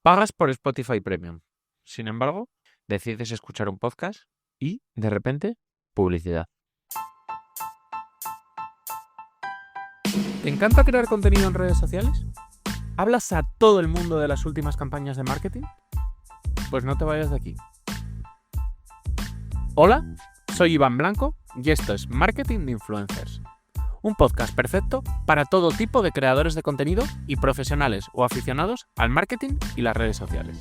Pagas por Spotify Premium. Sin embargo, decides escuchar un podcast y, de repente, publicidad. ¿Te encanta crear contenido en redes sociales? ¿Hablas a todo el mundo de las últimas campañas de marketing? Pues no te vayas de aquí. Hola, soy Iván Blanco y esto es Marketing de Influencers. Un podcast perfecto para todo tipo de creadores de contenido y profesionales o aficionados al marketing y las redes sociales.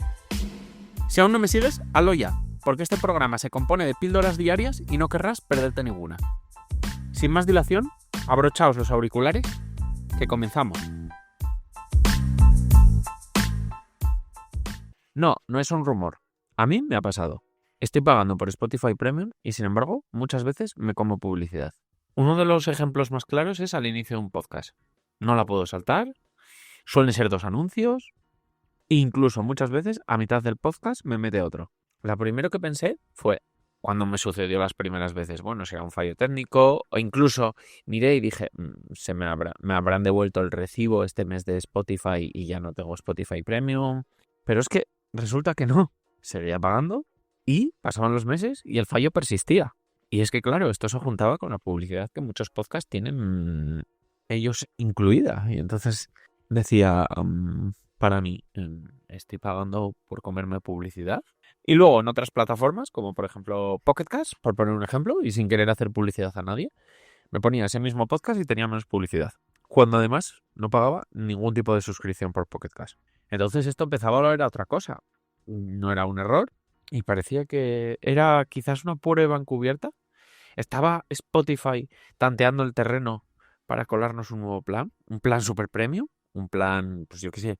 Si aún no me sigues, hazlo ya, porque este programa se compone de píldoras diarias y no querrás perderte ninguna. Sin más dilación, abrochaos los auriculares, que comenzamos. No es un rumor. A mí me ha pasado. Estoy pagando por Spotify Premium y, sin embargo, muchas veces me como publicidad. Uno de los ejemplos más claros es al inicio de un podcast. No la puedo saltar, suelen ser 2 anuncios e incluso muchas veces a mitad del podcast me mete otro. Lo primero que pensé fue, cuando me sucedió las primeras veces, bueno, si era un fallo técnico, o incluso miré y dije, me habrán devuelto el recibo este mes de Spotify y ya no tengo Spotify Premium. Pero es que resulta que no, seguía pagando y pasaban los meses y el fallo persistía. Y es que, claro, esto se juntaba con la publicidad que muchos podcasts tienen ellos incluida. Y entonces decía, para mí, estoy pagando por comerme publicidad. Y luego en otras plataformas, como por ejemplo Pocket Cast, por poner un ejemplo, y sin querer hacer publicidad a nadie, me ponía ese mismo podcast y tenía menos publicidad. Cuando además no pagaba ningún tipo de suscripción por Pocket Cast. Entonces esto empezaba a oler a otra cosa. No era un error y parecía que era quizás una prueba encubierta. ¿Estaba Spotify tanteando el terreno para colarnos un nuevo plan? ¿Un plan super premium? ¿Un plan, pues yo qué sé,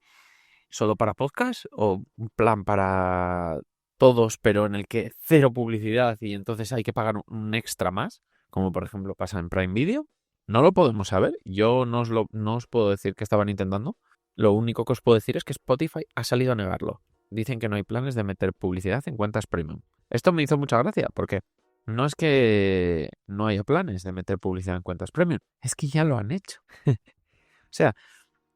solo para podcast? ¿O un plan para todos, pero en el que cero publicidad y entonces hay que pagar un extra más? Como por ejemplo pasa en Prime Video. No lo podemos saber. Yo no os puedo decir que estaban intentando. Lo único que os puedo decir es que Spotify ha salido a negarlo. Dicen que no hay planes de meter publicidad en cuentas premium. Esto me hizo mucha gracia porque no es que no haya planes de meter publicidad en cuentas premium, es que ya lo han hecho. O sea,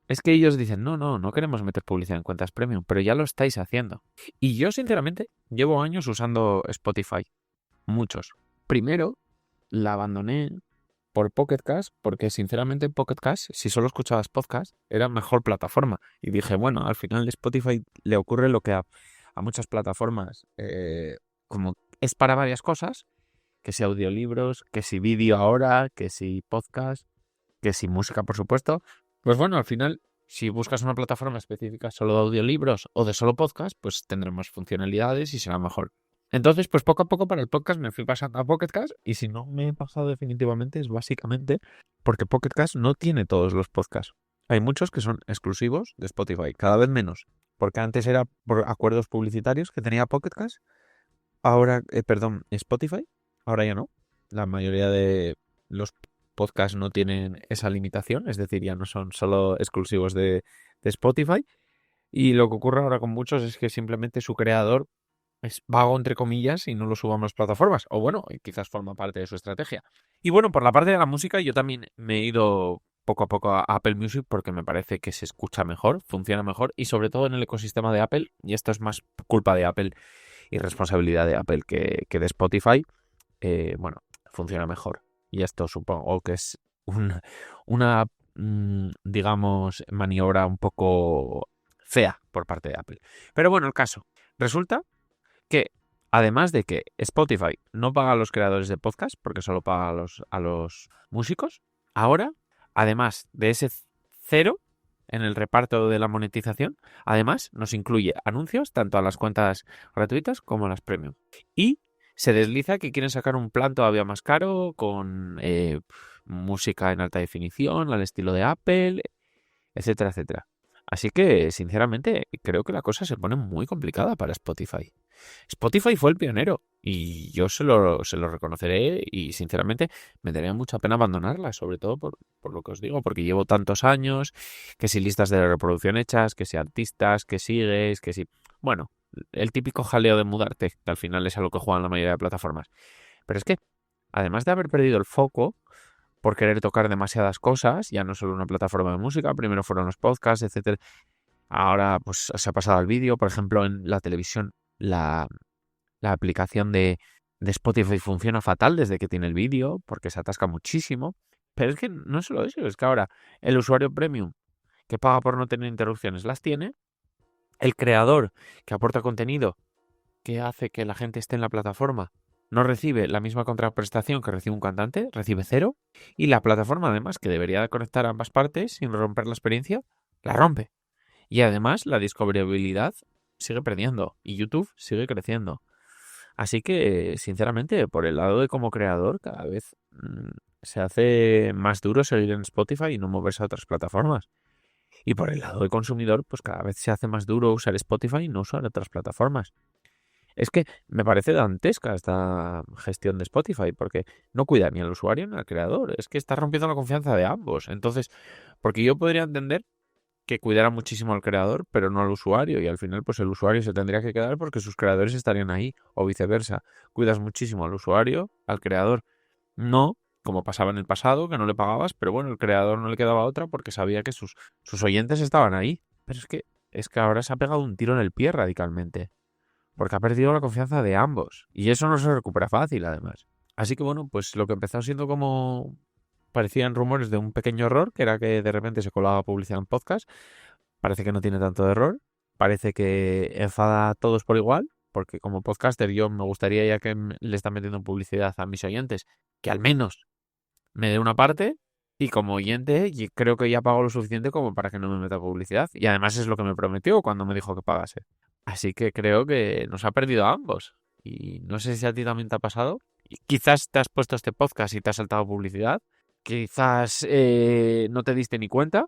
es que ellos dicen, no queremos meter publicidad en cuentas premium, pero ya lo estáis haciendo. Y yo, sinceramente, llevo años usando Spotify. Muchos. Primero, la abandoné por Pocket Cast, porque sinceramente Pocket Cast, si solo escuchabas podcast, era mejor plataforma. Y dije, bueno, al final de Spotify le ocurre lo que a muchas plataformas, como es para varias cosas, que si audiolibros, que si vídeo ahora, que si podcast, que si música, por supuesto. Pues bueno, al final, si buscas una plataforma específica solo de audiolibros o de solo podcast, pues tendremos funcionalidades y será mejor. Entonces, pues poco a poco para el podcast me fui pasando a Pocket Cast y si no me he pasado definitivamente es básicamente porque Pocket Cast no tiene todos los podcasts. Hay muchos que son exclusivos de Spotify, cada vez menos, porque antes era por acuerdos publicitarios que tenía Pocket Cast, ahora, Spotify, ahora ya no. La mayoría de los podcasts no tienen esa limitación, es decir, ya no son solo exclusivos de Spotify. Y lo que ocurre ahora con muchos es que simplemente su creador es vago, entre comillas, y no lo suba a más plataformas. O bueno, quizás forma parte de su estrategia. Y bueno, por la parte de la música, yo también me he ido poco a poco a Apple Music porque me parece que se escucha mejor, funciona mejor y sobre todo en el ecosistema de Apple, y esto es más culpa de Apple y responsabilidad de Apple que de Spotify, bueno, funciona mejor. Y esto supongo que es una digamos, maniobra un poco fea por parte de Apple. Pero bueno, el caso. Resulta que, además de que Spotify no paga a los creadores de podcast, porque solo paga a los músicos, ahora, además de ese cero en el reparto de la monetización, además nos incluye anuncios tanto a las cuentas gratuitas como a las premium. Y se desliza que quieren sacar un plan todavía más caro con música en alta definición, al estilo de Apple, etcétera, etcétera. Así que, sinceramente, creo que la cosa se pone muy complicada para Spotify. Spotify fue el pionero y yo se lo reconoceré y, sinceramente, me daría mucha pena abandonarla, sobre todo por lo que os digo, porque llevo tantos años, que si listas de reproducción hechas, que si artistas, que sigues, que si... Bueno, el típico jaleo de mudarte, que al final es a lo que juegan la mayoría de plataformas. Pero es que, además de haber perdido el foco, por querer tocar demasiadas cosas, ya no solo una plataforma de música, primero fueron los podcasts, etcétera. Ahora pues se ha pasado al vídeo. Por ejemplo, en la televisión la aplicación de Spotify funciona fatal desde que tiene el vídeo porque se atasca muchísimo. Pero es que no es solo eso, es que ahora el usuario premium que paga por no tener interrupciones las tiene. El creador que aporta contenido que hace que la gente esté en la plataforma no recibe la misma contraprestación que recibe un cantante, recibe 0. Y la plataforma, además, que debería conectar a ambas partes sin romper la experiencia, la rompe. Y además, la discoverabilidad sigue perdiendo y YouTube sigue creciendo. Así que, sinceramente, por el lado de como creador, cada vez se hace más duro seguir en Spotify y no moverse a otras plataformas. Y por el lado de consumidor, pues cada vez se hace más duro usar Spotify y no usar otras plataformas. Es que me parece dantesca esta gestión de Spotify, porque no cuida ni al usuario ni al creador. Es que está rompiendo la confianza de ambos. Entonces, porque yo podría entender que cuidara muchísimo al creador, pero no al usuario. Y al final, pues el usuario se tendría que quedar porque sus creadores estarían ahí, o viceversa. Cuidas muchísimo al usuario, al creador no, como pasaba en el pasado, que no le pagabas, pero bueno, el creador no le quedaba otra porque sabía que sus oyentes estaban ahí. Pero es que ahora se ha pegado un tiro en el pie radicalmente, porque ha perdido la confianza de ambos. Y eso no se recupera fácil, además. Así que bueno, pues lo que empezó siendo como parecían rumores de un pequeño error, que era que de repente se colaba publicidad en podcast, parece que no tiene tanto de error. Parece que enfada a todos por igual, porque como podcaster yo me gustaría, ya que le están metiendo publicidad a mis oyentes, que al menos me dé una parte. Y como oyente, creo que ya pago lo suficiente como para que no me meta publicidad. Y además es lo que me prometió cuando me dijo que pagase. Así que creo que nos ha perdido a ambos. Y no sé si a ti también te ha pasado. Y quizás te has puesto este podcast y te ha saltado publicidad. Quizás no te diste ni cuenta.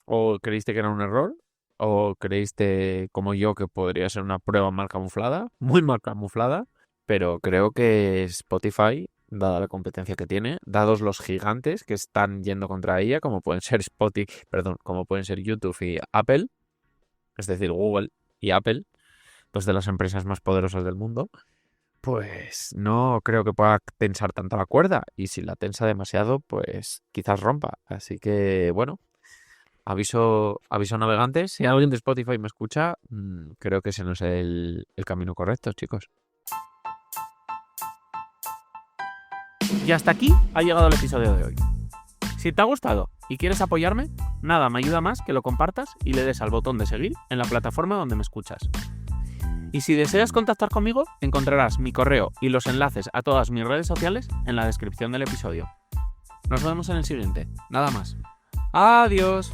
O creíste que era un error. O creíste, como yo, que podría ser una prueba mal camuflada. Muy mal camuflada. Pero creo que Spotify, dada la competencia que tiene, dados los gigantes que están yendo contra ella, como pueden ser como pueden ser YouTube y Apple, es decir, Google y Apple, dos de las empresas más poderosas del mundo, pues no creo que pueda tensar tanto la cuerda. Y si la tensa demasiado, pues quizás rompa. Así que, bueno, aviso navegantes. Si alguien de Spotify me escucha, creo que ese no es el camino correcto, chicos. Y hasta aquí ha llegado el episodio de hoy. Si te ha gustado y quieres apoyarme, nada me ayuda más que lo compartas y le des al botón de seguir en la plataforma donde me escuchas. Y si deseas contactar conmigo, encontrarás mi correo y los enlaces a todas mis redes sociales en la descripción del episodio. Nos vemos en el siguiente. Nada más. ¡Adiós!